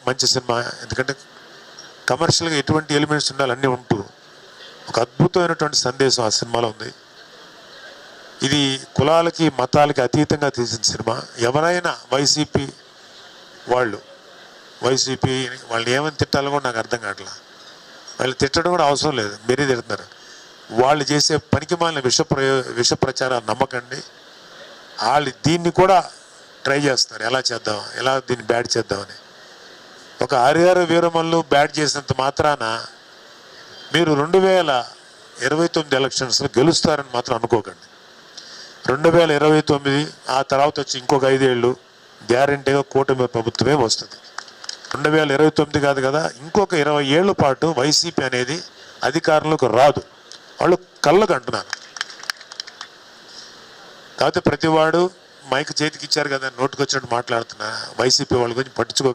మంచి సినిమా. ఎందుకంటే కమర్షియల్గా ఎటువంటి ఎలిమెంట్స్ ఉండాలి అన్నీ ఉంటూ ఒక అద్భుతమైనటువంటి సందేశం ఆ సినిమాలో ఉంది. ఇది కులాలకి మతాలకి అతీతంగా తీసిన సినిమా. ఎవరైనా వైసీపీ వాళ్ళని ఏమని తిట్టాలో కూడా నాకు అర్థం కావట్లా. వాళ్ళు తిట్టడం కూడా అవసరం లేదు, మీరే తిడుతున్నారు. వాళ్ళు చేసే పనికిమాలిన విష ప్రచారాలు నమ్మకండి. వాళ్ళు దీన్ని కూడా ట్రై చేస్తున్నారు, ఎలా దీన్ని బ్యాడ్ చేద్దామని. ఒక హరిహర వీరమల్లు బ్యాడ్ చేసినంత మాత్రాన మీరు 2029 ఎలక్షన్స్లో గెలుస్తారని మాత్రం అనుకోకండి. 2029 ఆ తర్వాత వచ్చి ఇంకొక 5 ఏళ్ళు గ్యారంటీగా కూటమి ప్రభుత్వమే వస్తుంది. 2029 కాదు కదా, ఇంకొక 20 ఏళ్ల పాటు వైసీపీ అనేది అధికారంలోకి రాదు. వాళ్ళు కళ్ళకు అంటున్నారు. కాకపోతే ప్రతివాడు మైక్ చేతికి ఇచ్చారు కదా, నోటుకు వచ్చినట్టు మాట్లాడుతున్నా వైసీపీ వాళ్ళ గురించి పట్టించుకో.